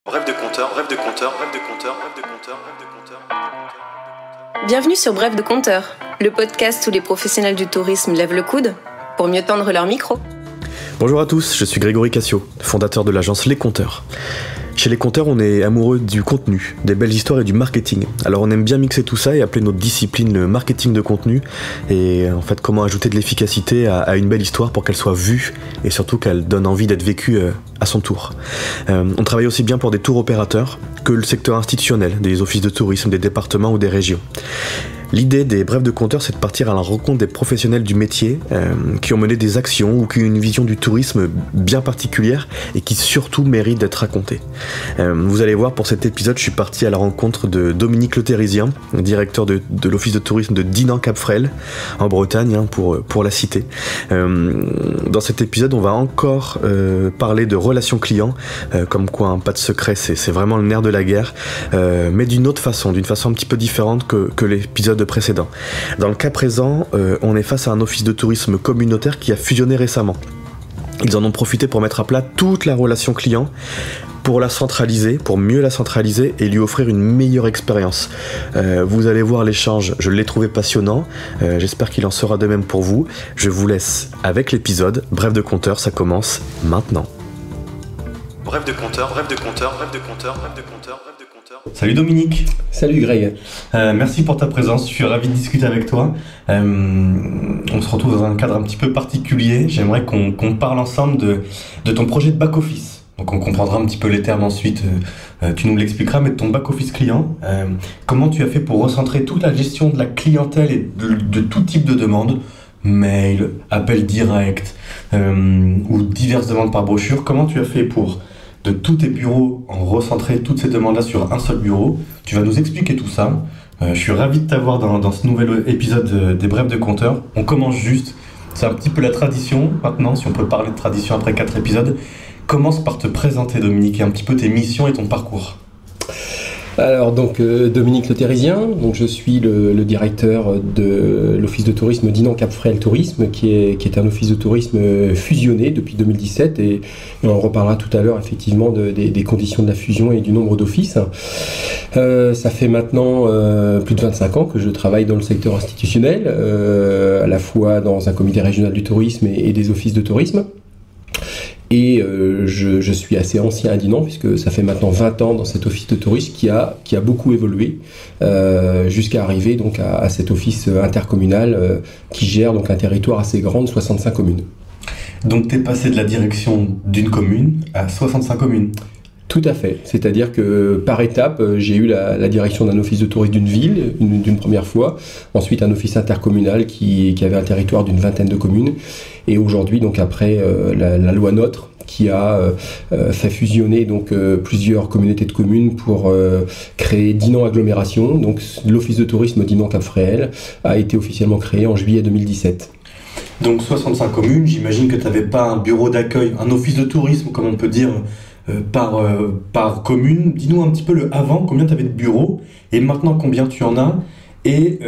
Bref de compteur, bref de compteur, bref de compteur, bref de compteur, bref de compteur. Bienvenue sur Bref de compteur, le podcast où les professionnels du tourisme lèvent le coude pour mieux tendre leur micro. Bonjour à tous, je suis Grégory Cassio, fondateur de l'agence Les Compteurs. Chez Les Compteurs, on est amoureux du contenu, des belles histoires et du marketing. Alors on aime bien mixer tout ça et appeler notre discipline le marketing de contenu. Et en fait, comment ajouter de l'efficacité à une belle histoire pour qu'elle soit vue et surtout qu'elle donne envie d'être vécue à son tour. On travaille aussi bien pour des tours opérateurs que le secteur institutionnel, des offices de tourisme, des départements ou des régions. L'idée des brefs de compteurs, c'est de partir à la rencontre des professionnels du métier qui ont mené des actions ou qui ont une vision du tourisme bien particulière et qui surtout méritent d'être racontées. Vous allez voir, pour cet épisode, je suis parti à la rencontre de Dominique Le Thérisien, directeur de l'office de tourisme de Dinan-Cap-Fréhel, en Bretagne, pour la citer. Dans cet épisode, on va encore parler de relations clients, comme quoi, pas de secret, c'est vraiment le nerf de la guerre, mais d'une autre façon, d'une façon un petit peu différente que l'épisode précédent. Dans le cas présent, on est face à un office de tourisme communautaire qui a fusionné récemment. Ils en ont profité pour mettre à plat toute la relation client, pour la centraliser, pour mieux la centraliser et lui offrir une meilleure expérience. Vous allez voir l'échange, je l'ai trouvé passionnant, j'espère qu'il en sera de même pour vous. Je vous laisse avec l'épisode. Bref de compteur, ça commence maintenant. Bref de compteur, bref de compteur, bref de compteur, bref de compteur, bref de compteur. Salut Dominique. Salut Greg. Merci pour ta présence, je suis ravi de discuter avec toi. On se retrouve dans un cadre un petit peu particulier. J'aimerais qu'on parle ensemble de ton projet de back-office. Donc on comprendra un petit peu les termes ensuite, tu nous l'expliqueras, mais de ton back-office client. Comment tu as fait pour recentrer toute la gestion de la clientèle et de tout type de demandes, mail, appel direct ou diverses demandes par brochure. Comment tu as fait pour, de tous tes bureaux, en recentrer toutes ces demandes-là sur un seul bureau? Tu vas nous expliquer tout ça. Je suis ravi de t'avoir dans ce nouvel épisode des Brefs de Compteur. On commence juste, c'est un petit peu la tradition maintenant, si on peut parler de tradition après 4 épisodes. Commence par te présenter, Dominique, et un petit peu tes missions et ton parcours. Alors donc Dominique Le Thérisien, donc je suis le directeur de l'office de tourisme Dinan-Cap-Fréhel Tourisme, qui est un office de tourisme fusionné depuis 2017 et on reparlera tout à l'heure effectivement des conditions de la fusion et du nombre d'offices. Ça fait maintenant plus de 25 ans que je travaille dans le secteur institutionnel, à la fois dans un comité régional du tourisme et des offices de tourisme. Et je suis assez ancien à Dinan, puisque ça fait maintenant 20 ans dans cet office de tourisme qui a beaucoup évolué jusqu'à arriver donc à cet office intercommunal qui gère donc un territoire assez grand de 65 communes. Donc tu es passé de la direction d'une commune à 65 communes. Tout à fait, c'est-à-dire que par étape, j'ai eu la direction d'un office de tourisme d'une ville, d'une première fois, ensuite un office intercommunal qui avait un territoire d'une vingtaine de communes, et aujourd'hui, donc après la loi NOTRe, qui a fait fusionner donc plusieurs communautés de communes pour créer Dinan Agglomération, donc l'office de tourisme Dinan-Cap-Fréhel a été officiellement créé en juillet 2017. Donc 65 communes, j'imagine que tu n'avais pas un bureau d'accueil, un office de tourisme, comme on peut dire, par commune. Dis-nous un petit peu le avant, combien tu avais de bureaux, et maintenant combien tu en as, et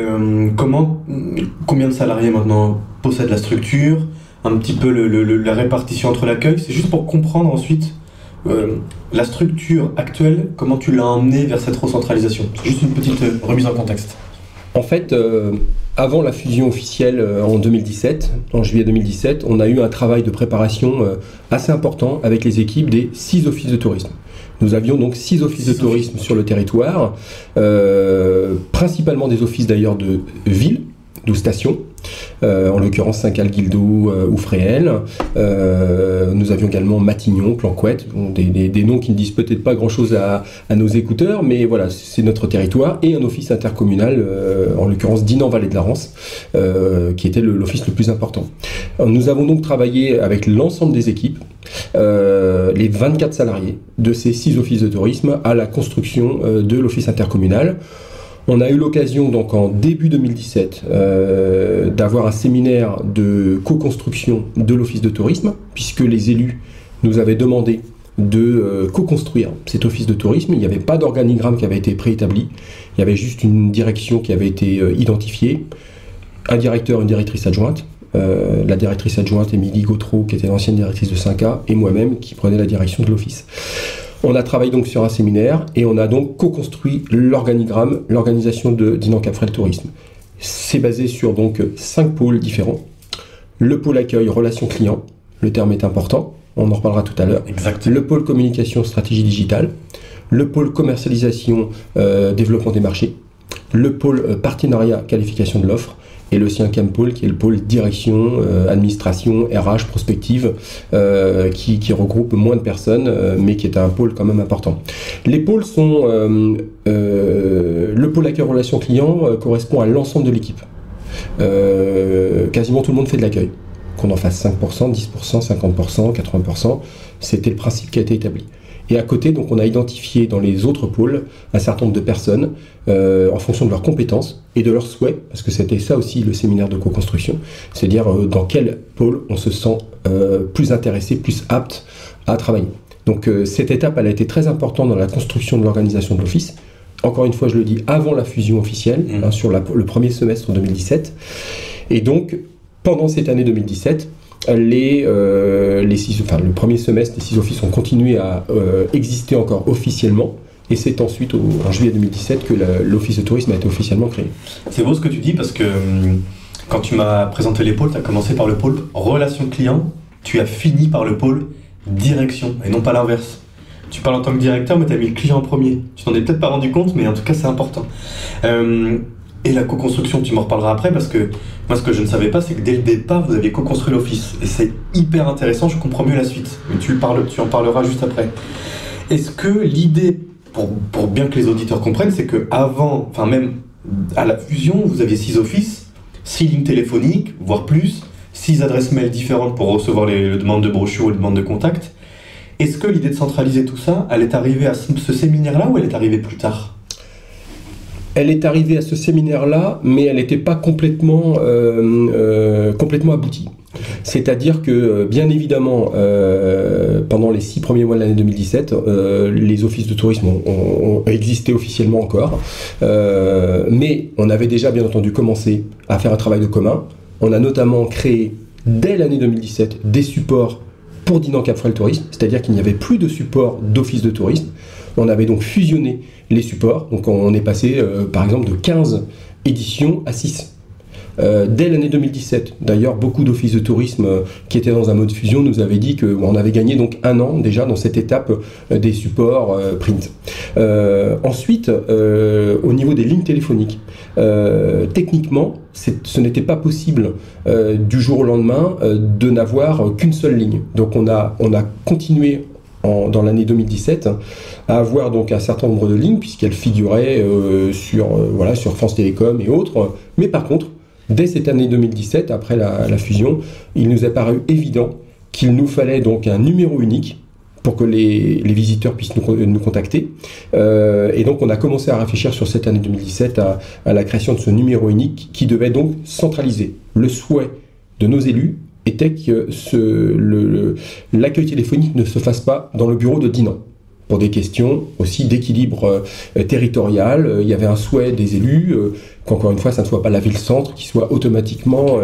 combien de salariés maintenant possèdent la structure, un petit peu la répartition entre l'accueil. C'est juste pour comprendre ensuite la structure actuelle, comment tu l'as emmenée vers cette recentralisation. C'est juste une petite remise en contexte. En fait, avant la fusion officielle en juillet 2017, on a eu un travail de préparation assez important avec les équipes des 6 offices de tourisme. Nous avions donc 6 offices de tourisme sur le territoire, principalement des offices d'ailleurs de ville, ou stations, en l'occurrence Saint-Gall-Guildo ou Fréhel. Nous avions également Matignon, Planquette, des noms qui ne disent peut-être pas grand-chose à nos écouteurs, mais voilà, c'est notre territoire, et un office intercommunal, en l'occurrence Dinan-Vallée de la Rance, qui était l'office le plus important. Nous avons donc travaillé avec l'ensemble des équipes, les 24 salariés de ces 6 offices de tourisme à la construction de l'office intercommunal. On a eu l'occasion donc en début 2017 d'avoir un séminaire de co-construction de l'office de tourisme, puisque les élus nous avaient demandé de co-construire cet office de tourisme. Il n'y avait pas d'organigramme qui avait été préétabli, il y avait juste une direction qui avait été identifiée, un directeur, une directrice adjointe. La directrice adjointe Émilie Gautreau, qui était l'ancienne directrice de 5A, et moi-même qui prenais la direction de l'office. On a travaillé donc sur un séminaire et on a donc co-construit l'organigramme, l'organisation de Dinan Cap Fréhel Tourisme. C'est basé sur donc 5 pôles différents. Le pôle accueil, relations clients, le terme est important, on en reparlera tout à l'heure. Exact. Le pôle communication, stratégie digitale. Le pôle commercialisation, développement des marchés. Le pôle partenariat, qualification de l'offre. Et le 5e pôle qui est le pôle direction, administration, RH, prospective, qui regroupe moins de personnes, mais qui est un pôle quand même important. Les pôles sont... le pôle accueil relations clients correspond à l'ensemble de l'équipe. Quasiment tout le monde fait de l'accueil. Qu'on en fasse 5%, 10%, 50%, 80%, c'était le principe qui a été établi. Et à côté, donc, on a identifié dans les autres pôles un certain nombre de personnes en fonction de leurs compétences et de leurs souhaits, parce que c'était ça aussi le séminaire de co-construction, c'est-à-dire dans quel pôle on se sent plus intéressé, plus apte à travailler. Donc cette étape, elle a été très importante dans la construction de l'organisation de l'office. Encore une fois, je le dis, avant la fusion officielle, sur le premier semestre 2017. Et donc, pendant cette année 2017, le premier semestre, les 6 offices ont continué à exister encore officiellement. Et c'est ensuite, en juillet 2017, que l'office de tourisme a été officiellement créé. C'est beau ce que tu dis parce que quand tu m'as présenté les pôles, tu as commencé par le pôle relations clients, tu as fini par le pôle direction et non pas l'inverse. Tu parles en tant que directeur, mais tu as mis le client en premier. Tu t'en es peut-être pas rendu compte, mais en tout cas, c'est important. Et la co-construction, tu m'en reparleras après, parce que moi, ce que je ne savais pas, c'est que dès le départ, vous aviez co-construit l'office. Et c'est hyper intéressant, je comprends mieux la suite. Mais tu en parleras juste après. Est-ce que l'idée, pour bien que les auditeurs comprennent, c'est qu'avant, enfin même à la fusion, vous aviez 6 offices, 6 lignes téléphoniques, voire plus, 6 adresses mail différentes pour recevoir les demandes de brochures ou les demandes de contact. Est-ce que l'idée de centraliser tout ça, elle est arrivée à ce séminaire-là ou elle est arrivée plus tard ? Elle est arrivée à ce séminaire-là, mais elle n'était pas complètement aboutie. C'est-à-dire que, bien évidemment, pendant les 6 premiers mois de l'année 2017, les offices de tourisme ont existé officiellement encore, mais on avait déjà, bien entendu, commencé à faire un travail de commun. On a notamment créé, dès l'année 2017, des supports pour Dinan Cap Fréhel Tourisme, c'est-à-dire qu'il n'y avait plus de support d'office de tourisme. On avait donc fusionné les supports, donc on est passé par exemple de 15 éditions à 6. Dès l'année 2017, d'ailleurs, beaucoup d'offices de tourisme qui étaient dans un mode fusion nous avaient dit qu'on avait gagné donc 1 an déjà dans cette étape des supports print. Ensuite, au niveau des lignes téléphoniques, techniquement, ce n'était pas possible du jour au lendemain de n'avoir qu'une seule ligne. Donc on a continué dans l'année 2017 à avoir donc un certain nombre de lignes puisqu'elles figuraient sur France Télécom et autres. Mais par contre, dès cette année 2017, après la fusion, il nous est paru évident qu'il nous fallait donc un numéro unique pour que les visiteurs puissent nous contacter. Et donc on a commencé à réfléchir sur cette année 2017 à la création de ce numéro unique qui devait donc centraliser. Le souhait de nos élus était que l'accueil téléphonique ne se fasse pas dans le bureau de Dinan. Pour des questions aussi d'équilibre territorial, il y avait un souhait des élus qu'encore une fois, ça ne soit pas la ville-centre qui soit automatiquement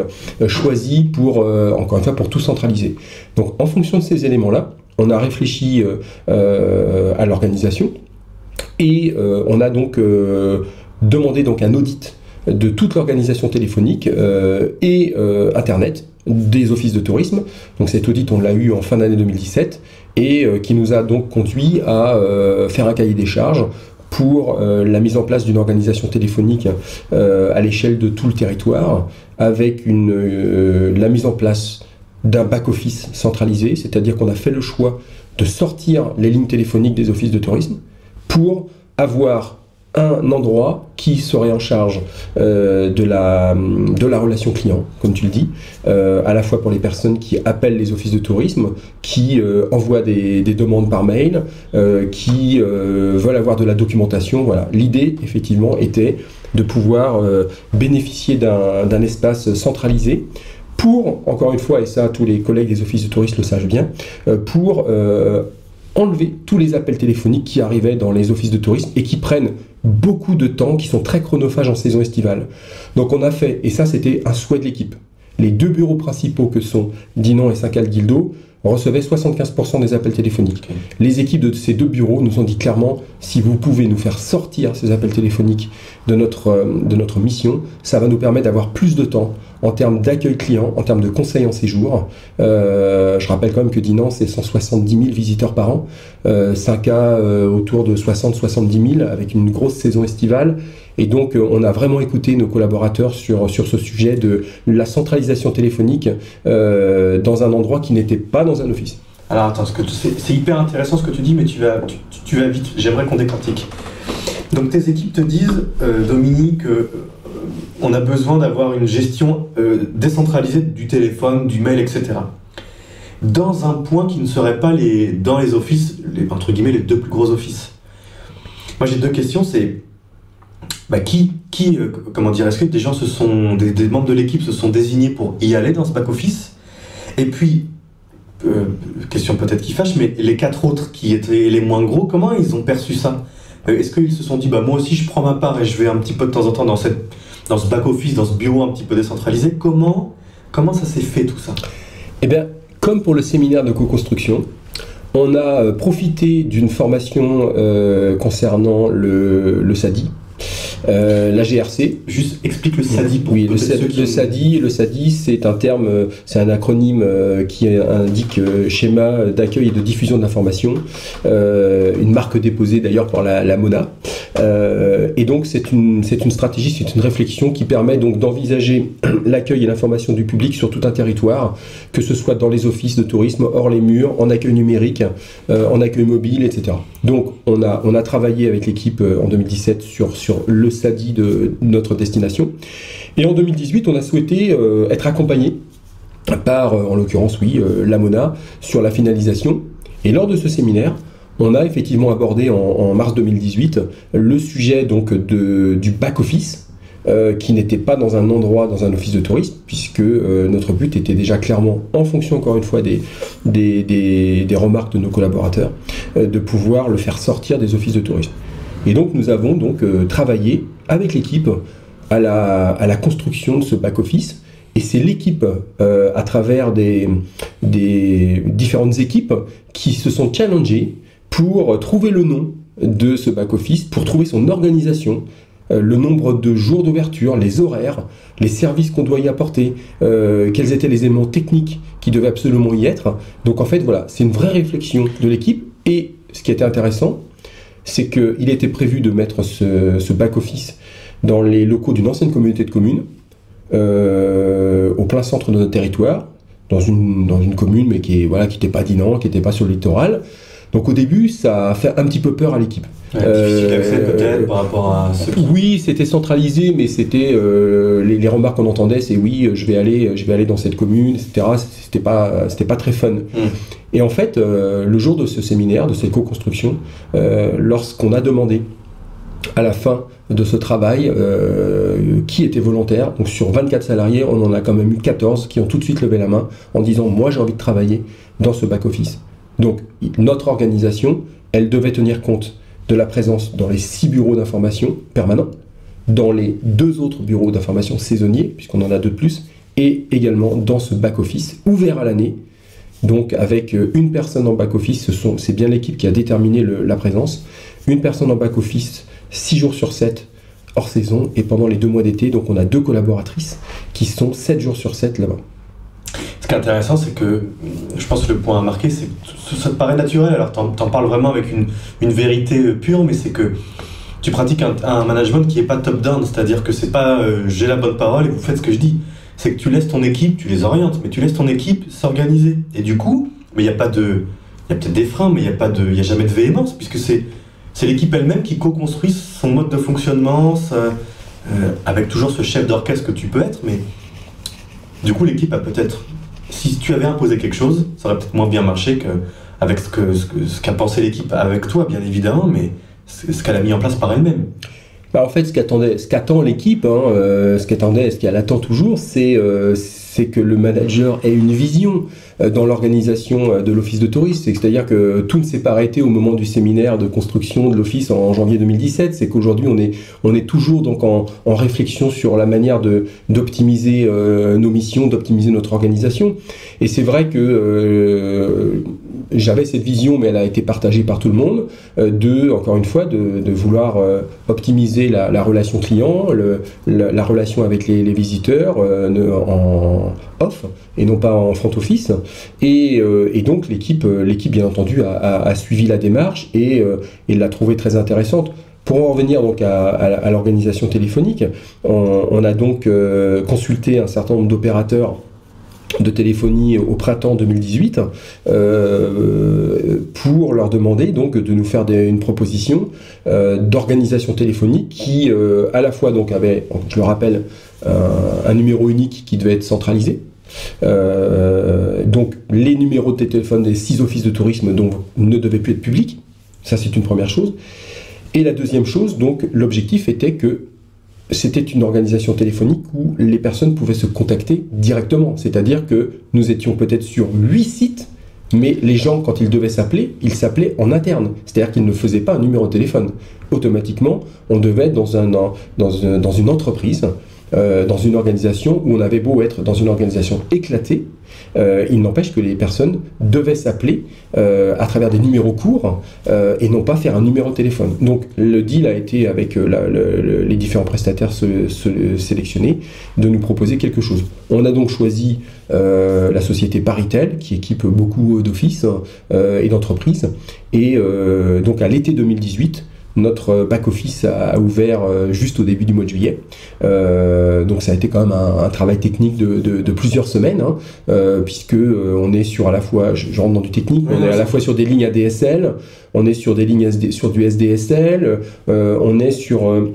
choisie pour tout centraliser. Donc en fonction de ces éléments-là, on a réfléchi à l'organisation et on a donc demandé donc un audit de toute l'organisation téléphonique et Internet des offices de tourisme. Donc cet audit, on l'a eu en fin d'année 2017 et qui nous a donc conduit à faire un cahier des charges pour la mise en place d'une organisation téléphonique à l'échelle de tout le territoire avec la mise en place d'un back-office centralisé, c'est-à-dire qu'on a fait le choix de sortir les lignes téléphoniques des offices de tourisme pour avoir un endroit qui serait en charge de la relation client, comme tu le dis, à la fois pour les personnes qui appellent les offices de tourisme, qui envoient des demandes par mail, qui veulent avoir de la documentation. Voilà. L'idée, effectivement, était de pouvoir bénéficier d'un espace centralisé pour, encore une fois, et ça tous les collègues des offices de tourisme le savent bien, pour enlever tous les appels téléphoniques qui arrivaient dans les offices de tourisme et qui prennent beaucoup de temps, qui sont très chronophages en saison estivale. Donc on a fait, et ça c'était un souhait de l'équipe, les 2 bureaux principaux que sont Dinan et Saint-Calguildo recevait 75% des appels téléphoniques. Ok. Les équipes de ces 2 bureaux nous ont dit clairement, si vous pouvez nous faire sortir ces appels téléphoniques de notre mission, ça va nous permettre d'avoir plus de temps en termes d'accueil client, en termes de conseil en séjour. Je rappelle quand même que Dinan, c'est 170 000 visiteurs par an, 5K autour de 60-70 000 avec une grosse saison estivale. Et donc, on a vraiment écouté nos collaborateurs sur ce sujet de la centralisation téléphonique dans un endroit qui n'était pas dans un office. Alors attends, c'est hyper intéressant ce que tu dis, mais tu vas vite. J'aimerais qu'on décortique. Donc tes équipes te disent, Dominique, on a besoin d'avoir une gestion décentralisée du téléphone, du mail, etc. Dans un point qui ne serait pas dans les offices, entre guillemets, les 2 plus gros offices. Moi j'ai 2 questions, c'est comment dire, est-ce que des gens des membres de l'équipe se sont désignés pour y aller dans ce back-office? Et puis, question peut-être qui fâche, mais les 4 autres qui étaient les moins gros, comment ils ont perçu ça? Est-ce qu'ils se sont dit, moi aussi je prends ma part et je vais un petit peu de temps en temps dans ce back-office, dans ce bureau un petit peu décentralisé? Comment ça s'est fait tout ça? Eh bien, comme pour le séminaire de co-construction, on a profité d'une formation concernant le SADI, la GRC. Juste explique le SADI pour oui, le SADI, c'est un terme, c'est un acronyme qui indique schéma d'accueil et de diffusion de l'information, une marque déposée d'ailleurs par la MONA. Et donc c'est une stratégie, c'est une réflexion qui permet donc d'envisager l'accueil et l'information du public sur tout un territoire, que ce soit dans les offices de tourisme, hors les murs, en accueil numérique, en accueil mobile, etc. Donc on a travaillé avec l'équipe en 2017 sur le SADI de notre destination. Et en 2018, on a souhaité être accompagné par, en l'occurrence, la MONA, sur la finalisation. Et lors de ce séminaire, on a effectivement abordé en mars 2018 le sujet donc du back-office, qui n'était pas dans un endroit, dans un office de tourisme, puisque notre but était déjà clairement, en fonction encore une fois des remarques de nos collaborateurs, de pouvoir le faire sortir des offices de tourisme. Et donc nous avons donc travaillé avec l'équipe à la construction de ce back-office. Et c'est l'équipe, à travers des différentes équipes, qui se sont challengées pour trouver le nom de ce back-office, pour trouver son organisation, le nombre de jours d'ouverture, les horaires, les services qu'on doit y apporter, quels étaient les éléments techniques qui devaient absolument y être. Donc en fait, voilà, c'est une vraie réflexion de l'équipe. Et ce qui était intéressant, c'est qu'il était prévu de mettre ce back-office dans les locaux d'une ancienne communauté de communes, au plein centre de notre territoire, dans une commune, mais qui n'était pas Dinan, qui n'était pas sur le littoral. Donc au début, ça a fait un petit peu peur à l'équipe. Difficile d'accès peut-être par rapport à ce qui... Oui, c'était centralisé, mais c'était les remarques qu'on entendait, c'est oui, je vais aller dans cette commune, etc. C'était pas très fun. Et en fait, le jour de ce séminaire, de cette co-construction, lorsqu'on a demandé à la fin de ce travail qui était volontaire, donc sur 24 salariés, on en a quand même eu 14 qui ont tout de suite levé la main en disant « moi j'ai envie de travailler dans ce back-office ». Donc notre organisation, elle devait tenir compte de la présence dans les 6 bureaux d'information permanents, dans les 2 autres bureaux d'information saisonniers, puisqu'on en a 2 de plus, et également dans ce back-office ouvert à l'année. Donc avec une personne en back-office, c'est bien l'équipe qui a déterminé la présence, une personne en back-office 6 jours sur 7 hors saison, et pendant les 2 mois d'été, donc on a 2 collaboratrices qui sont 7 jours sur 7 là-bas. Ce qui est intéressant, c'est que je pense que le point à marquer, c'est que ça te paraît naturel, alors t'en parles vraiment avec une vérité pure, mais c'est que tu pratiques un management qui n'est pas top-down, c'est-à-dire que c'est pas j'ai la bonne parole et vous faites ce que je dis. C'est que tu laisses ton équipe, tu les orientes, mais tu laisses ton équipe s'organiser. Et du coup, il y a peut-être des freins, mais il n'y a jamais de véhémence, puisque c'est l'équipe elle-même qui co-construit son mode de fonctionnement, avec toujours ce chef d'orchestre que tu peux être, mais du coup l'équipe a peut-être... Si tu avais imposé quelque chose, ça aurait peut-être moins bien marché qu'avec ce qu'a pensé l'équipe avec toi, bien évidemment, mais ce qu'elle a mis en place par elle-même. En fait, ce qu'attend l'équipe, ce qu'elle attend toujours, c'est c'est que le manager ait une vision dans l'organisation de l'office de tourisme. C'est-à-dire que tout ne s'est pas arrêté au moment du séminaire de construction de l'office en janvier 2017. C'est qu'aujourd'hui, on est toujours donc en réflexion sur la manière d'optimiser nos missions, d'optimiser notre organisation. Et c'est vrai que j'avais cette vision, mais elle a été partagée par tout le monde, encore une fois, de vouloir optimiser la relation client, la relation avec les visiteurs en off et non pas en front office. Et donc l'équipe bien entendu a suivi la démarche et l'a trouvée très intéressante. Pour en revenir donc à l'organisation téléphonique, on a donc consulté un certain nombre d'opérateurs de téléphonie au printemps 2018 pour leur demander donc de nous faire une proposition d'organisation téléphonique qui à la fois donc avait, je le rappelle, un numéro unique qui devait être centralisé. Donc les numéros de téléphone des 6 offices de tourisme donc, ne devaient plus être publics. Ça, c'est une première chose. Et la deuxième chose, donc l'objectif était que c'était une organisation téléphonique où les personnes pouvaient se contacter directement. C'est-à-dire que nous étions peut-être sur 8 sites, mais les gens, quand ils devaient s'appeler, ils s'appelaient en interne. C'est-à-dire qu'ils ne faisaient pas un numéro de téléphone. Automatiquement, on devait être dans une entreprise, dans une organisation où on avait beau être dans une organisation éclatée, il n'empêche que les personnes devaient s'appeler à travers des numéros courts et non pas faire un numéro de téléphone. Donc le deal a été avec les différents prestataires sélectionnés de nous proposer quelque chose. On a donc choisi la société Paritel qui équipe beaucoup d'offices et d'entreprises et donc à l'été 2018 notre back-office a ouvert juste au début du mois de juillet. Donc ça a été quand même un travail technique de plusieurs semaines, puisque on est sur à la fois, je rentre dans du technique, on est à la fois sur des lignes ADSL, on est sur des lignes sur du SDSL, on est sur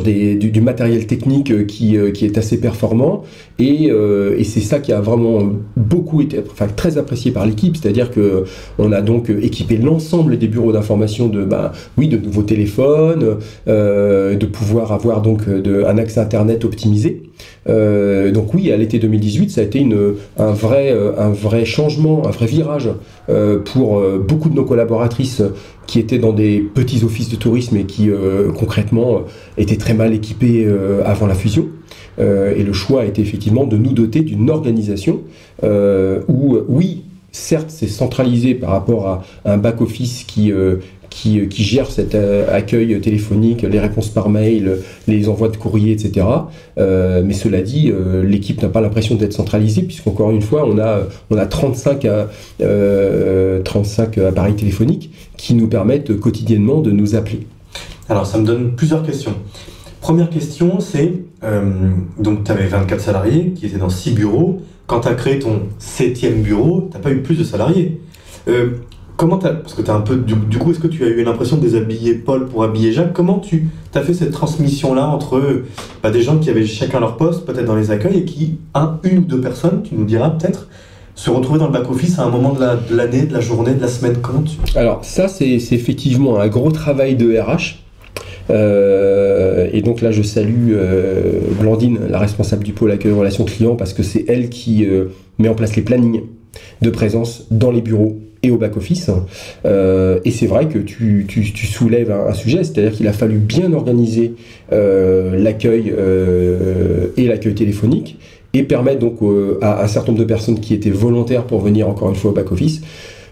du matériel technique qui est assez performant et c'est ça qui a vraiment beaucoup été très apprécié par l'équipe, c'est-à-dire que on a donc équipé l'ensemble des bureaux d'information de nouveaux téléphones, de pouvoir avoir donc un accès internet optimisé. Donc oui, à l'été 2018, ça a été un vrai changement, un vrai virage pour beaucoup de nos collaboratrices qui étaient dans des petits offices de tourisme et qui concrètement étaient très mal équipés avant la fusion. Et le choix a été effectivement de nous doter d'une organisation où, oui, certes, c'est centralisé par rapport à un back-office qui gère cet accueil téléphonique, les réponses par mail, les envois de courrier, etc. Mais cela dit, l'équipe n'a pas l'impression d'être centralisée, puisqu'encore une fois, on a 35 appareils téléphoniques qui nous permettent quotidiennement de nous appeler. Alors, ça me donne plusieurs questions. Première question, c'est, donc tu avais 24 salariés qui étaient dans 6 bureaux. Quand tu as créé ton 7e bureau, tu n'as pas eu plus de salariés. Parce que tu as un peu, du coup, est-ce que tu as eu l'impression de déshabiller Paul pour habiller Jacques? Comment tu as fait cette transmission-là entre des gens qui avaient chacun leur poste, peut-être dans les accueils, et qui, une ou deux personnes, tu nous diras peut-être, se retrouver dans le back-office à un moment de l'année, de la journée, de la semaine? Comment tu... Alors ça, c'est effectivement un gros travail de RH. Et donc là, je salue Blandine, la responsable du pôle accueil relations clients, parce que c'est elle qui met en place les plannings de présence dans les bureaux et au back-office. Et c'est vrai que tu soulèves un sujet, c'est-à-dire qu'il a fallu bien organiser l'accueil et l'accueil téléphonique et permettre donc à un certain nombre de personnes qui étaient volontaires pour venir encore une fois au back-office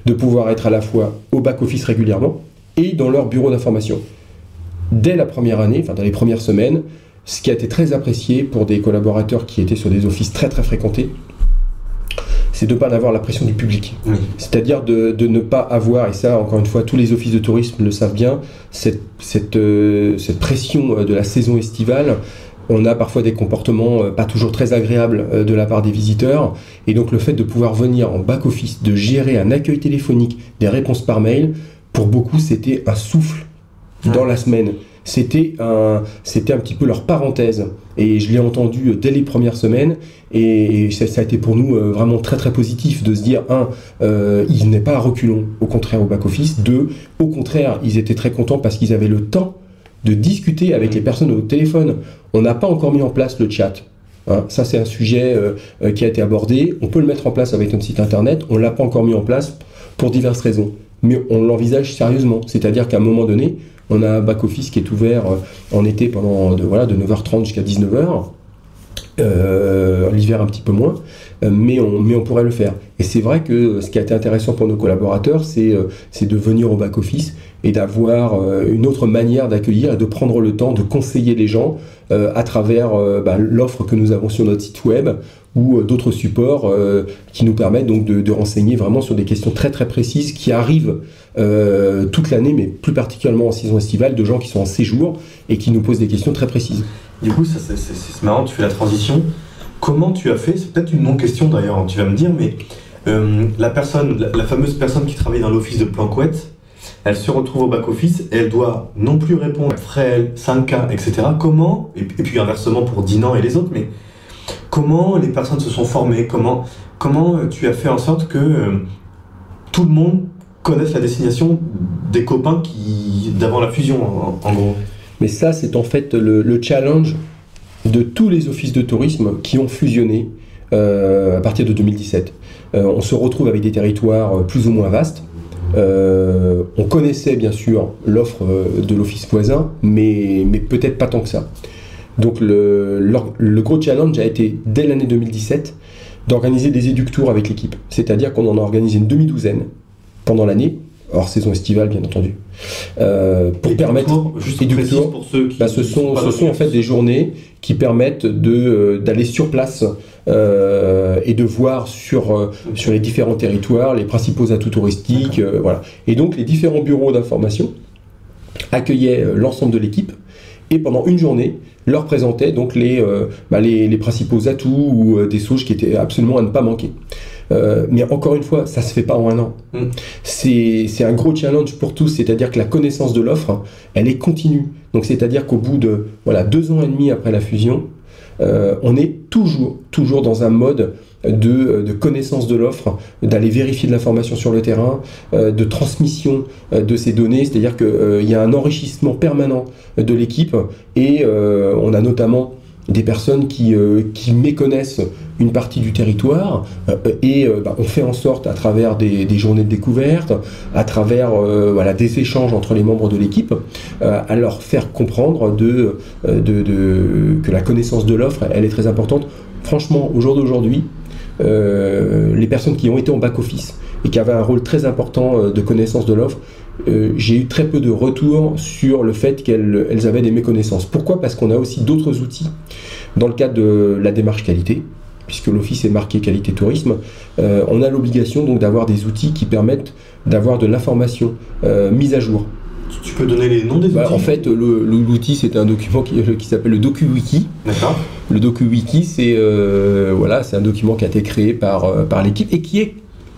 de pouvoir être à la fois au back-office régulièrement et dans leur bureau d'information. Dès la première année, dans les premières semaines, ce qui a été très apprécié pour des collaborateurs qui étaient sur des offices très très fréquentés, c'est de ne pas avoir la pression du public. Oui. C'est-à-dire de ne pas avoir, et ça encore une fois tous les offices de tourisme le savent bien, cette pression de la saison estivale. On a parfois des comportements pas toujours très agréables de la part des visiteurs, et donc le fait de pouvoir venir en back-office, de gérer un accueil téléphonique, des réponses par mail, pour beaucoup c'était un souffle dans la semaine. C'était un petit peu leur parenthèse, et je l'ai entendu dès les premières semaines, et ça a été pour nous vraiment très très positif de se dire, ils venaient pas à reculons, au contraire au back-office, au contraire, ils étaient très contents parce qu'ils avaient le temps de discuter avec les personnes au téléphone. On n'a pas encore mis en place le chat. Hein. Ça, c'est un sujet qui a été abordé. On peut le mettre en place avec notre site internet. On ne l'a pas encore mis en place pour diverses raisons. Mais on l'envisage sérieusement. C'est-à-dire qu'à un moment donné, on a un back-office qui est ouvert en été pendant de 9h30 jusqu'à 19h. L'hiver un petit peu moins, mais on pourrait le faire. Et c'est vrai que ce qui a été intéressant pour nos collaborateurs, c'est de venir au back-office et d'avoir une autre manière d'accueillir et de prendre le temps de conseiller les gens à travers l'offre que nous avons sur notre site web ou d'autres supports qui nous permettent donc de renseigner vraiment sur des questions très très précises qui arrivent toute l'année, mais plus particulièrement en saison estivale, de gens qui sont en séjour et qui nous posent des questions très précises. Du coup, ça, c'est marrant, tu fais la transition. Comment tu as fait? C'est peut-être une non-question d'ailleurs, tu vas me dire, mais la fameuse personne qui travaille dans l'office de Planquette, elle se retrouve au back-office et elle doit non plus répondre à Freel, 5K, etc. Comment, et puis inversement pour Dinan et les autres, mais comment les personnes se sont formées? Comment tu as fait en sorte que tout le monde connaisse la destination des copains d'avant la fusion, en gros? Mais ça, c'est en fait le challenge de tous les offices de tourisme qui ont fusionné à partir de 2017. On se retrouve avec des territoires plus ou moins vastes. On connaissait bien sûr l'offre de l'office voisin, mais peut-être pas tant que ça. Donc le gros challenge a été, dès l'année 2017, d'organiser des éductours avec l'équipe. C'est-à-dire qu'on en a organisé une demi-douzaine pendant l'année, hors saison estivale bien entendu, pour permettre éductours, pour ceux qui ce sont en fait des journées qui permettent d'aller sur place et de voir sur les différents territoires les principaux atouts touristiques, voilà. Et donc les différents bureaux d'information accueillaient l'ensemble de l'équipe et pendant une journée leur présentaient donc les principaux atouts ou des sauges qui étaient absolument à ne pas manquer. Mais encore une fois, ça se fait pas en un an. C'est un gros challenge pour tous, c'est-à-dire que la connaissance de l'offre, elle est continue. Donc c'est-à-dire qu'au bout de 2 ans et demi après la fusion, on est toujours dans un mode de connaissance de l'offre, d'aller vérifier de l'information sur le terrain, de transmission de ces données, c'est-à-dire qu'il y a un enrichissement permanent de l'équipe et on a notamment des personnes qui méconnaissent une partie du territoire et on fait en sorte à travers des journées de découverte, à travers des échanges entre les membres de l'équipe, à leur faire comprendre que la connaissance de l'offre, elle est très importante. Franchement, au jour d'aujourd'hui, les personnes qui ont été en back-office et qui avaient un rôle très important de connaissance de l'offre, j'ai eu très peu de retours sur le fait qu'elles avaient des méconnaissances. Pourquoi? Parce qu'on a aussi d'autres outils dans le cadre de la démarche qualité, puisque l'office est marqué qualité tourisme. On a l'obligation donc d'avoir des outils qui permettent d'avoir de l'information mise à jour. Tu peux donner les noms des outils? En fait, l'outil, c'est un document qui s'appelle le DocuWiki. D'accord. Le DocuWiki, c'est un document qui a été créé par l'équipe et qui est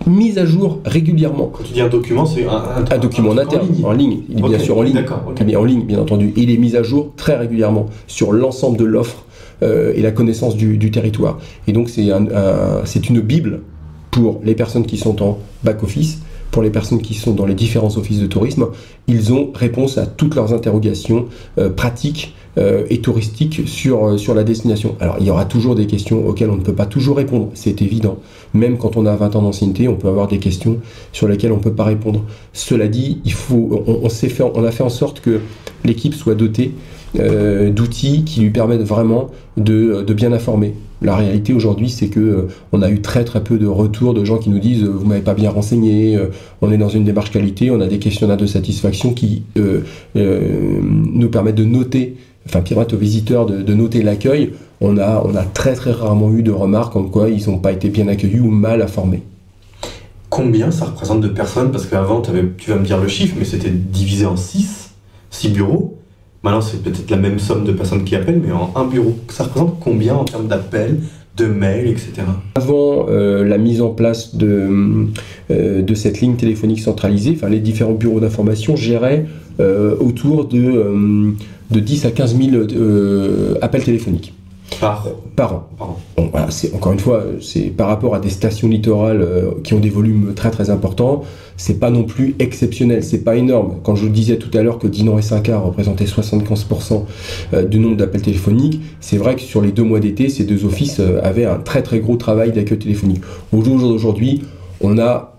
mis à jour régulièrement. Quand tu dis un document, c'est un document en interne, en ligne. Il est bien sûr en ligne. D'accord, okay. Mais en ligne, bien entendu. Et il est mis à jour très régulièrement sur l'ensemble de l'offre et la connaissance du territoire. Et donc, c'est une bible pour les personnes qui sont en back-office, pour les personnes qui sont dans les différents offices de tourisme. Ils ont réponse à toutes leurs interrogations pratiques et touristiques sur la destination. Alors, il y aura toujours des questions auxquelles on ne peut pas toujours répondre, c'est évident. Même quand on a 20 ans d'ancienneté, on peut avoir des questions sur lesquelles on ne peut pas répondre. Cela dit, on a fait en sorte que l'équipe soit dotée d'outils qui lui permettent vraiment de bien informer. La réalité aujourd'hui, c'est que on a eu très très peu de retours de gens qui nous disent vous m'avez pas bien renseigné, on est dans une démarche qualité, on a des questionnaires de satisfaction qui nous permettent de noter, permettent aux visiteurs de noter l'accueil. On a très très rarement eu de remarques comme quoi ils n'ont pas été bien accueillis ou mal informés. Combien ça représente de personnes? Parce qu'avant, tu vas me dire le chiffre, mais c'était divisé en 6 bureaux. Maintenant, c'est peut-être la même somme de personnes qui appellent, mais en un bureau. Ça représente combien en termes d'appels, de mails, etc. Avant la mise en place de cette ligne téléphonique centralisée, les différents bureaux d'information géraient autour de 10 à 15 000 appels téléphoniques. Par an. Par an. Bon, voilà, encore une fois, c'est par rapport à des stations littorales qui ont des volumes très très importants, c'est pas non plus exceptionnel, c'est pas énorme. Quand je disais tout à l'heure que Dinan et Saint-Quart représentaient 75% du nombre d'appels téléphoniques, c'est vrai que sur les 2 mois d'été, ces 2 offices avaient un très très gros travail d'accueil téléphonique. Au jour d'aujourd'hui, on a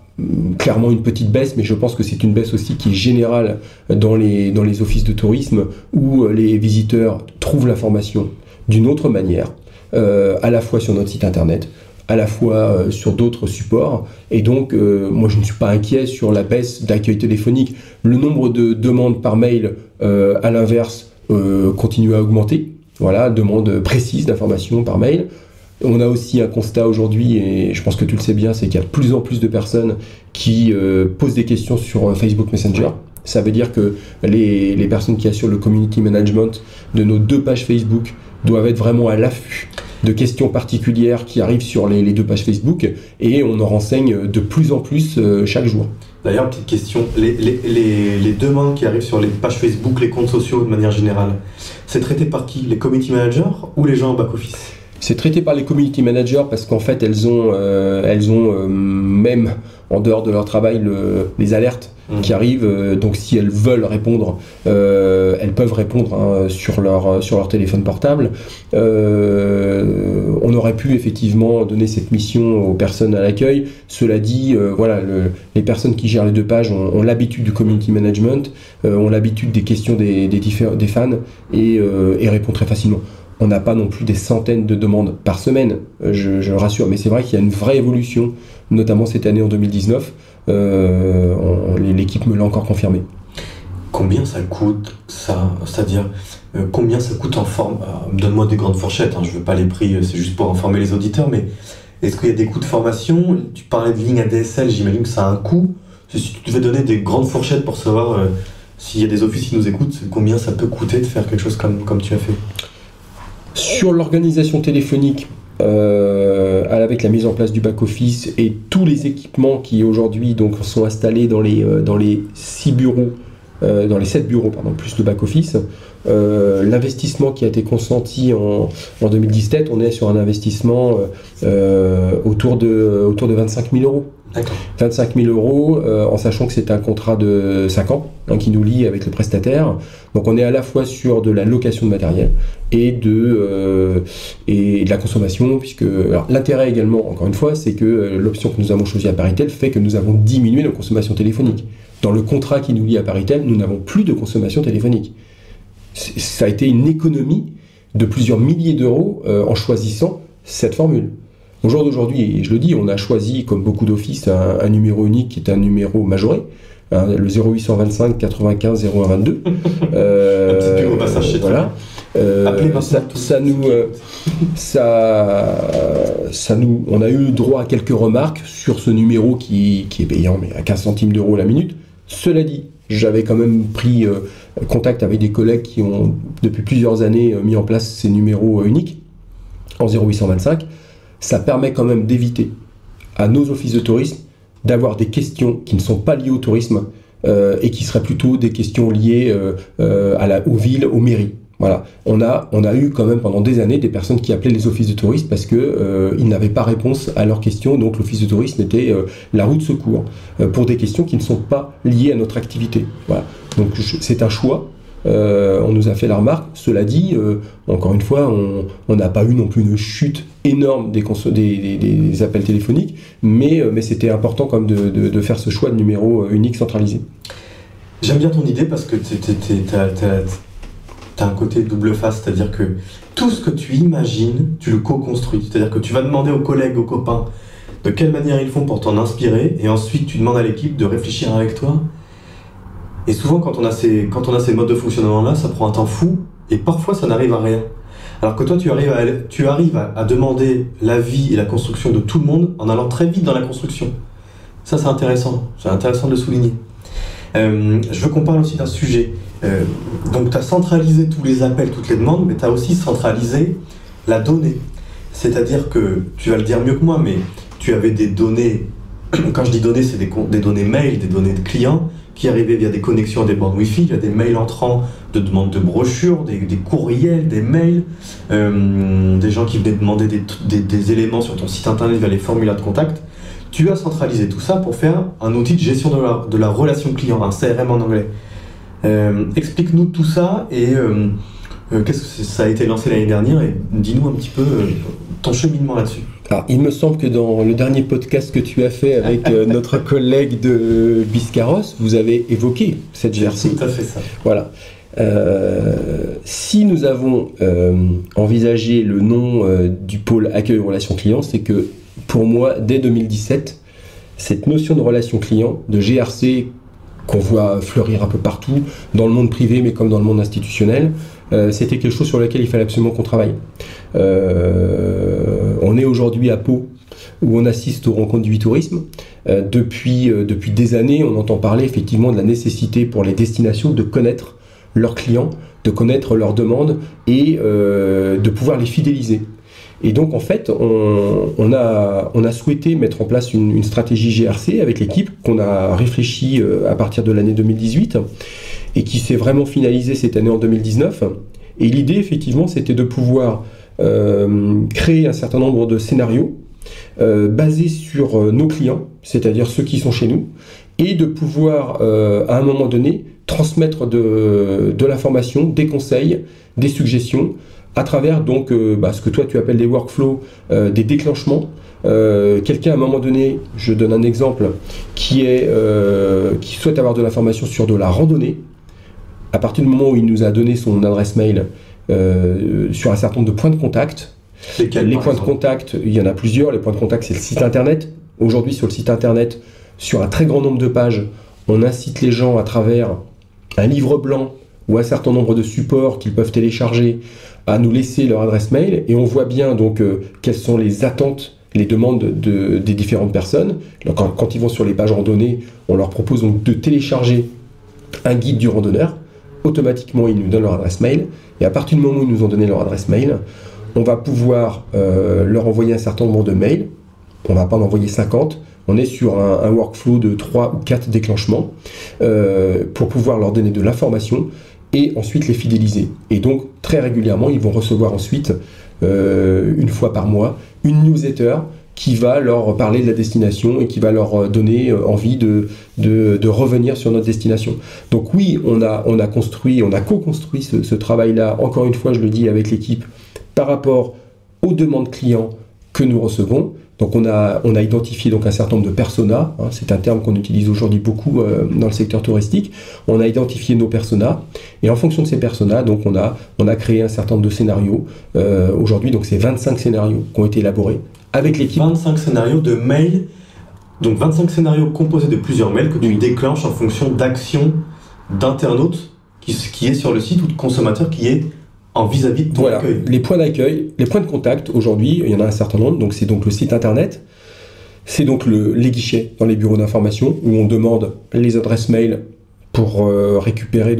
clairement une petite baisse, mais je pense que c'est une baisse aussi qui est générale dans les offices de tourisme où les visiteurs trouvent l'information d'une autre manière, à la fois sur notre site internet, à la fois sur d'autres supports, et donc moi je ne suis pas inquiet sur la baisse d'accueil téléphonique. Le nombre de demandes par mail, à l'inverse, continue à augmenter, voilà, demandes précises d'informations par mail. On a aussi un constat aujourd'hui, et je pense que tu le sais bien, c'est qu'il y a de plus en plus de personnes qui posent des questions sur Facebook Messenger. Ça veut dire que les personnes qui assurent le community management de nos 2 pages Facebook doivent être vraiment à l'affût de questions particulières qui arrivent sur les 2 pages Facebook, et on en renseigne de plus en plus chaque jour. D'ailleurs, petite question, les demandes qui arrivent sur les pages Facebook, les comptes sociaux de manière générale, c'est traité par qui? Les community managers ou les gens en back-office? C'est traité par les community managers parce qu'en fait elles ont même en dehors de leur travail les alertes qui arrivent, donc si elles veulent répondre, elles peuvent répondre sur leur téléphone portable. On aurait pu effectivement donner cette mission aux personnes à l'accueil. Cela dit, voilà, les personnes qui gèrent les 2 pages ont l'habitude du community management, ont l'habitude des questions des fans et répondent très facilement. On n'a pas non plus des centaines de demandes par semaine, je le rassure, mais c'est vrai qu'il y a une vraie évolution, notamment cette année en 2019. L'équipe me l'a encore confirmé. Combien ça coûte ça? C'est-à-dire, combien ça coûte en forme? Donne-moi des grandes fourchettes, je veux pas les prix, c'est juste pour informer les auditeurs, mais est-ce qu'il y a des coûts de formation? Tu parlais de ligne ADSL, j'imagine que ça a un coût. Si tu devais donner des grandes fourchettes pour savoir s'il y a des offices qui nous écoutent, combien ça peut coûter de faire quelque chose comme tu as fait? Sur l'organisation téléphonique, avec la mise en place du back-office et tous les équipements qui aujourd'hui donc sont installés dans les 7 bureaux, plus le back-office, l'investissement qui a été consenti en 2017, on est sur un investissement autour de 25 000 euros. D'accord. 25 000 euros, en sachant que c'est un contrat de 5 ans qui nous lie avec le prestataire. Donc on est à la fois sur de la location de matériel et de la consommation, puisque l'intérêt également, encore une fois, c'est que l'option que nous avons choisie à Paritel fait que nous avons diminué nos consommations téléphoniques. Dans le contrat qui nous lie à Paritel, nous n'avons plus de consommation téléphonique. Ça a été une économie de plusieurs milliers d'euros en choisissant cette formule. Au jour d'aujourd'hui, et je le dis, on a choisi, comme beaucoup d'offices, un numéro unique qui est un numéro majoré, le 0825 95 0122. Un petit bureau passage chez toi. On a eu droit à quelques remarques sur ce numéro qui est payant, mais à 15 centimes d'euros la minute. Cela dit, j'avais quand même pris contact avec des collègues qui ont, depuis plusieurs années, mis en place ces numéros uniques en 0825. Ça permet quand même d'éviter à nos offices de tourisme d'avoir des questions qui ne sont pas liées au tourisme et qui seraient plutôt des questions liées aux villes, aux mairies. Voilà. On a eu quand même pendant des années des personnes qui appelaient les offices de tourisme parce qu'ils n'avaient pas réponse à leurs questions, donc l'office de tourisme était la roue de secours pour des questions qui ne sont pas liées à notre activité. Voilà. Donc c'est un choix. On nous a fait la remarque. Cela dit, encore une fois, on n'a pas eu non plus une chute énorme des appels téléphoniques, mais c'était important quand même de faire ce choix de numéro unique centralisé. J'aime bien ton idée parce que t'as un côté double face, c'est-à-dire que tout ce que tu imagines, tu le co-construis. C'est-à-dire que tu vas demander aux collègues, aux copains, de quelle manière ils font pour t'en inspirer, et ensuite tu demandes à l'équipe de réfléchir avec toi. Et souvent, quand on a ces modes de fonctionnement-là, ça prend un temps fou, et parfois ça n'arrive à rien. Alors que toi, tu arrives à demander l'avis et la construction de tout le monde en allant très vite dans la construction. Ça, c'est intéressant de le souligner. Je veux qu'on parle aussi d'un sujet. Donc, tu as centralisé tous les appels, toutes les demandes, mais tu as aussi centralisé la donnée. C'est-à-dire que, tu vas le dire mieux que moi, mais tu avais des données, quand je dis données, c'est des données mail, des données de clients, qui arrivaient via des connexions à des bandes Wi-Fi, il y a des mails entrants de demande de brochures, des courriels, des mails, des gens qui venaient demander des éléments sur ton site internet via les formulaires de contact. Tu as centralisé tout ça pour faire un outil de gestion de la relation client, un CRM en anglais. Explique-nous tout ça et qu'est-ce que ça a été lancé l'année dernière et dis-nous un petit peu ton cheminement là-dessus. Alors, il me semble que dans le dernier podcast que tu as fait avec notre collègue de Biscarrosse, vous avez évoqué cette GRC. Tout à fait ça. Voilà. Si nous avons envisagé le nom du pôle accueil relations clients, c'est que pour moi, dès 2017, cette notion de relation client, de GRC, qu'on voit fleurir un peu partout, dans le monde privé, mais comme dans le monde institutionnel, c'était quelque chose sur lequel il fallait absolument qu'on travaille. On est aujourd'hui à Pau, où on assiste aux rencontres du e-tourisme. Depuis des années, on entend parler effectivement de la nécessité pour les destinations de connaître leurs clients, de connaître leurs demandes et de pouvoir les fidéliser. Et donc en fait, on a souhaité mettre en place une stratégie GRC avec l'équipe qu'on a réfléchi à partir de l'année 2018 et qui s'est vraiment finalisée cette année en 2019. Et l'idée effectivement, c'était de pouvoir créer un certain nombre de scénarios basés sur nos clients, c'est-à-dire ceux qui sont chez nous, et de pouvoir à un moment donné transmettre de l'information, des conseils, des suggestions, à travers donc ce que toi tu appelles des workflows, des déclenchements. Quelqu'un à un moment donné, je donne un exemple, qui souhaite avoir de l'information sur de la randonnée, à partir du moment où il nous a donné son adresse mail sur un certain nombre de points de contact. Les points de contact, il y en a plusieurs. Les points de contact, c'est le site internet. Aujourd'hui, sur le site internet, sur un très grand nombre de pages, on incite les gens à travers un livre blanc ou un certain nombre de supports qu'ils peuvent télécharger à nous laisser leur adresse mail, et on voit bien donc quelles sont les attentes, les demandes des différentes personnes. Alors, quand ils vont sur les pages randonnées, on leur propose donc de télécharger un guide du randonneur. Automatiquement, ils nous donnent leur adresse mail, et à partir du moment où ils nous ont donné leur adresse mail, on va pouvoir leur envoyer un certain nombre de mails. On ne va pas en envoyer 50. On est sur un workflow de 3 ou 4 déclenchements pour pouvoir leur donner de l'information et ensuite les fidéliser. Et donc, très régulièrement, ils vont recevoir ensuite, une fois par mois, une newsletter qui va leur parler de la destination et qui va leur donner envie de revenir sur notre destination. Donc oui, on a co-construit ce travail-là, encore une fois, je le dis, avec l'équipe, par rapport aux demandes clients que nous recevons. Donc on a identifié donc un certain nombre de personas, hein, c'est un terme qu'on utilise aujourd'hui beaucoup dans le secteur touristique. On a identifié nos personas, et en fonction de ces personas, donc on a créé un certain nombre de scénarios. Aujourd'hui, donc c'est 25 scénarios qui ont été élaborés avec l'équipe. 25 scénarios de mails, donc 25 scénarios composés de plusieurs mails que tu déclenches en fonction d'actions d'internautes qui est sur le site ou de consommateurs qui est en vis-à-vis de ton accueil. Les points d'accueil, les points de contact, aujourd'hui, il y en a un certain nombre. Donc c'est donc le site internet, c'est donc les guichets dans les bureaux d'information où on demande les adresses mail pour récupérer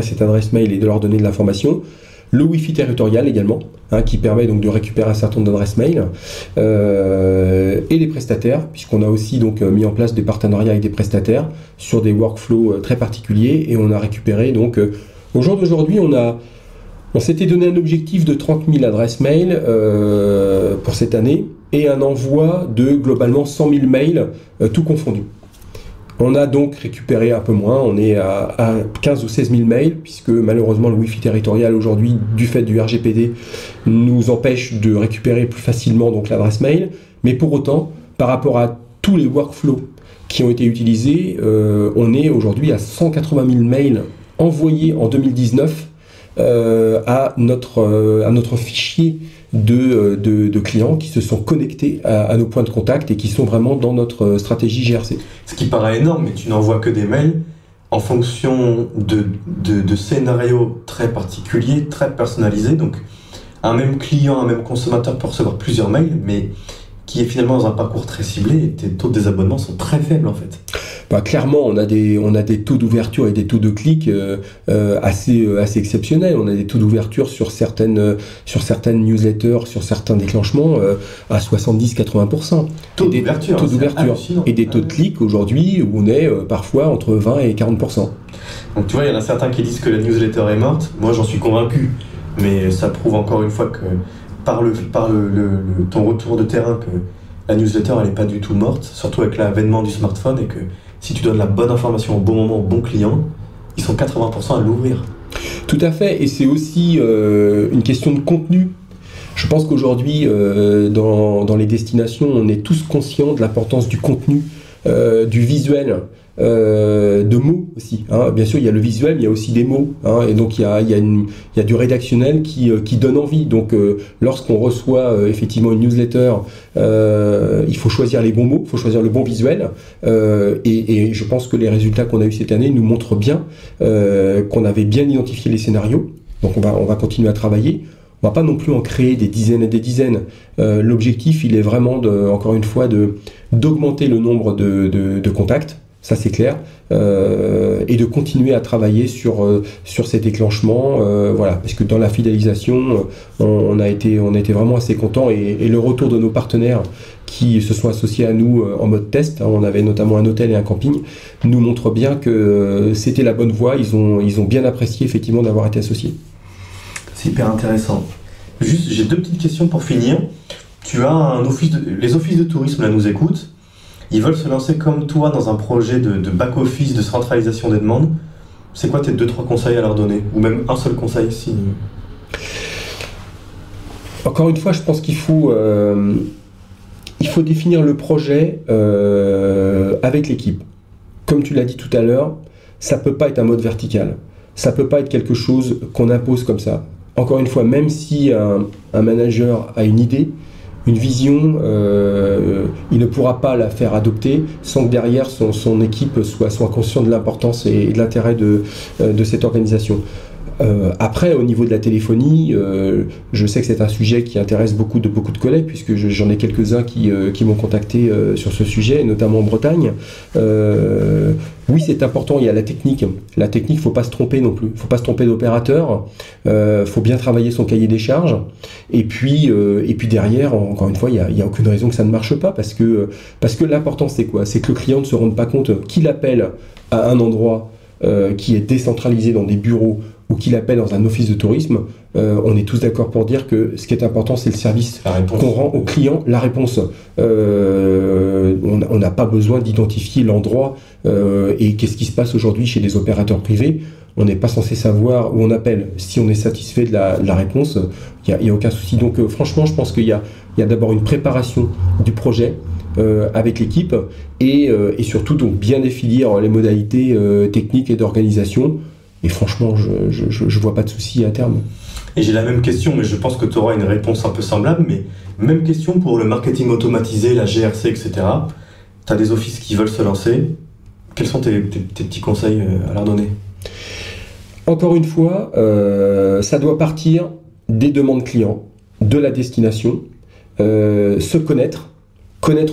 cette adresse mail et de leur donner de l'information. Le Wi-Fi territorial également, hein, qui permet donc de récupérer un certain nombre d'adresses mail, et les prestataires, puisqu'on a aussi donc mis en place des partenariats avec des prestataires sur des workflows très particuliers, et on a récupéré donc au jour d'aujourd'hui, on s'était donné un objectif de 30 000 adresses mail pour cette année et un envoi de globalement 100 000 mails, tout confondu. On a donc récupéré un peu moins, on est à 15 ou 16 000 mails, puisque malheureusement le Wi-Fi territorial aujourd'hui, du fait du RGPD, nous empêche de récupérer plus facilement donc l'adresse mail. Mais pour autant, par rapport à tous les workflows qui ont été utilisés, on est aujourd'hui à 180 000 mails envoyés en 2019 à notre fichier de clients qui se sont connectés à nos points de contact et qui sont vraiment dans notre stratégie GRC. Ce qui paraît énorme, mais tu n'envoies que des mails en fonction de scénarios très particuliers, très personnalisés. Donc un même client, un même consommateur peut recevoir plusieurs mails, mais qui est finalement dans un parcours très ciblé et tes taux de désabonnement sont très faibles en fait. Clairement, on a des taux d'ouverture et des taux de clics assez exceptionnels. On a des taux d'ouverture sur certaines newsletters, sur certains déclenchements à 70-80%. Taux d'ouverture. Et des taux de clics aujourd'hui où on est parfois entre 20 et 40%. Donc tu vois, il y en a certains qui disent que la newsletter est morte. Moi, j'en suis convaincu. Mais ça prouve encore une fois que par ton retour de terrain que la newsletter elle n'est pas du tout morte, surtout avec l'avènement du smartphone, et que si tu donnes la bonne information au bon moment au bon client, ils sont 80% à l'ouvrir. Tout à fait, et c'est aussi une question de contenu. Je pense qu'aujourd'hui, dans les destinations, on est tous conscients de l'importance du contenu, du visuel, de mots aussi. Hein. Bien sûr, il y a le visuel, mais il y a aussi des mots. Hein. Et donc, il y a du rédactionnel qui donne envie. Donc, lorsqu'on reçoit effectivement une newsletter, il faut choisir les bons mots, il faut choisir le bon visuel. Et je pense que les résultats qu'on a eu cette année nous montrent bien qu'on avait bien identifié les scénarios. Donc, on va continuer à travailler. On va pas non plus en créer des dizaines et des dizaines. L'objectif, il est vraiment, encore une fois, d'augmenter le nombre de contacts. Ça c'est clair, et de continuer à travailler sur ces déclenchements, voilà, parce que dans la fidélisation, on a été vraiment assez contents, et le retour de nos partenaires qui se sont associés à nous en mode test, hein, on avait notamment un hôtel et un camping, nous montre bien que c'était la bonne voie. Ils ont bien apprécié effectivement d'avoir été associés. C'est hyper intéressant. Juste, j'ai deux petites questions pour finir. Tu as les offices de tourisme là nous écoutent. Ils veulent se lancer comme toi dans un projet de back-office, de centralisation des demandes. C'est quoi tes 2-3 conseils à leur donner? Ou même un seul conseil si... Encore une fois, je pense qu'il faut définir le projet avec l'équipe. Comme tu l'as dit tout à l'heure, ça ne peut pas être un mode vertical. Ça ne peut pas être quelque chose qu'on impose comme ça. Encore une fois, même si un manager a une idée, une vision, il ne pourra pas la faire adopter sans que derrière son équipe soit conscient de l'importance et de l'intérêt de cette organisation. Après, au niveau de la téléphonie, je sais que c'est un sujet qui intéresse beaucoup de collègues, puisque j'en ai quelques-uns qui m'ont contacté sur ce sujet, notamment en Bretagne. Oui, c'est important, il y a la technique. La technique, il ne faut pas se tromper non plus. Il ne faut pas se tromper d'opérateur. Il faut bien travailler son cahier des charges. Et puis derrière, encore une fois, il n'y a aucune raison que ça ne marche pas, parce que l'important, c'est quoi? C'est que le client ne se rende pas compte qu'il appelle à un endroit qui est décentralisé dans des bureaux, ou qu'il appelle dans un office de tourisme. On est tous d'accord pour dire que ce qui est important, c'est le service qu'on rend au client, la réponse. On n'a pas besoin d'identifier l'endroit et qu'est-ce qui se passe aujourd'hui chez des opérateurs privés. On n'est pas censé savoir où on appelle. Si on est satisfait de la réponse, il n'y a aucun souci. Donc franchement, je pense qu'il y a d'abord une préparation du projet avec l'équipe, et surtout donc bien définir les modalités techniques et d'organisation. Et franchement, je vois pas de souci à terme. Et j'ai la même question, mais je pense que tu auras une réponse un peu semblable. Mais même question pour le marketing automatisé, la GRC, etc. Tu as des offices qui veulent se lancer. Quels sont tes petits conseils à leur donner? Encore une fois, ça doit partir des demandes clients, de la destination, se connaître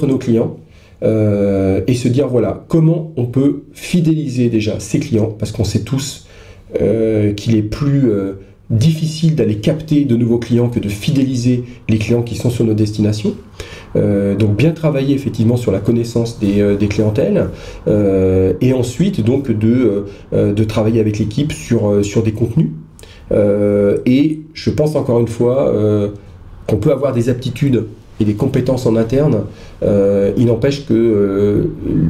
nos clients. Et se dire voilà comment on peut fidéliser déjà ses clients, parce qu'on sait tous qu'il est plus difficile d'aller capter de nouveaux clients que de fidéliser les clients qui sont sur nos destinations. Donc bien travailler effectivement sur la connaissance des clientèles, et ensuite donc de travailler avec l'équipe sur des contenus, et je pense encore une fois qu'on peut avoir des aptitudes et des compétences en interne. Il n'empêche que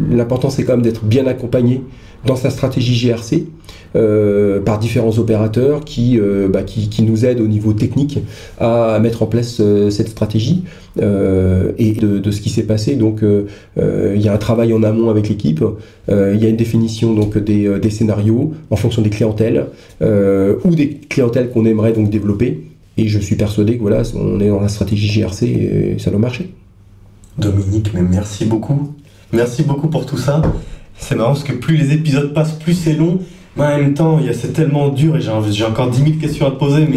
l'important, c'est quand même d'être bien accompagné dans sa stratégie GRC par différents opérateurs qui nous aident au niveau technique à mettre en place cette stratégie, et de ce qui s'est passé. Donc il y a un travail en amont avec l'équipe, il y a une définition donc des scénarios en fonction des clientèles, ou des clientèles qu'on aimerait donc développer. Et je suis persuadé que voilà, on est dans la stratégie GRC et ça doit marcher. Dominique, mais merci beaucoup. Merci beaucoup pour tout ça. C'est marrant parce que plus les épisodes passent, plus c'est long. Mais en même temps, c'est tellement dur et j'ai encore 10 000 questions à te poser,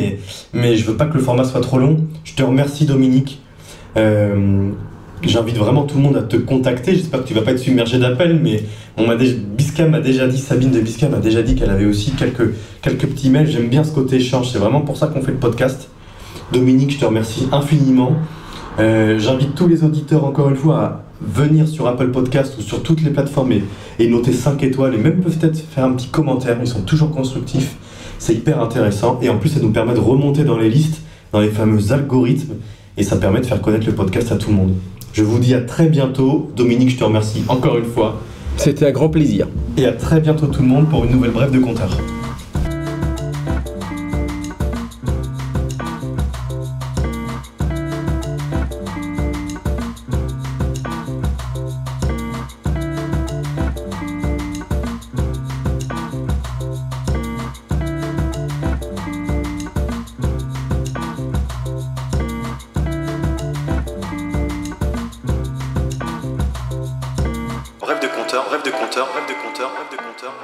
mais je veux pas que le format soit trop long. Je te remercie, Dominique. J'invite vraiment tout le monde à te contacter. J'espère que tu vas pas être submergé d'appels, mais Biscam m'a déjà dit, Sabine de Biscam m'a déjà dit qu'elle avait aussi quelques petits mails. J'aime bien ce côté échange, c'est vraiment pour ça qu'on fait le podcast. Dominique, je te remercie infiniment. J'invite tous les auditeurs encore une fois à venir sur Apple Podcast ou sur toutes les plateformes et noter 5 étoiles et même peut-être faire un petit commentaire. Ils sont toujours constructifs, c'est hyper intéressant et en plus ça nous permet de remonter dans les listes, dans les fameux algorithmes et ça permet de faire connaître le podcast à tout le monde. Je vous dis à très bientôt. Dominique, je te remercie encore une fois. C'était un grand plaisir. Et à très bientôt tout le monde pour une nouvelle brève de compteur. Rêve de compteur.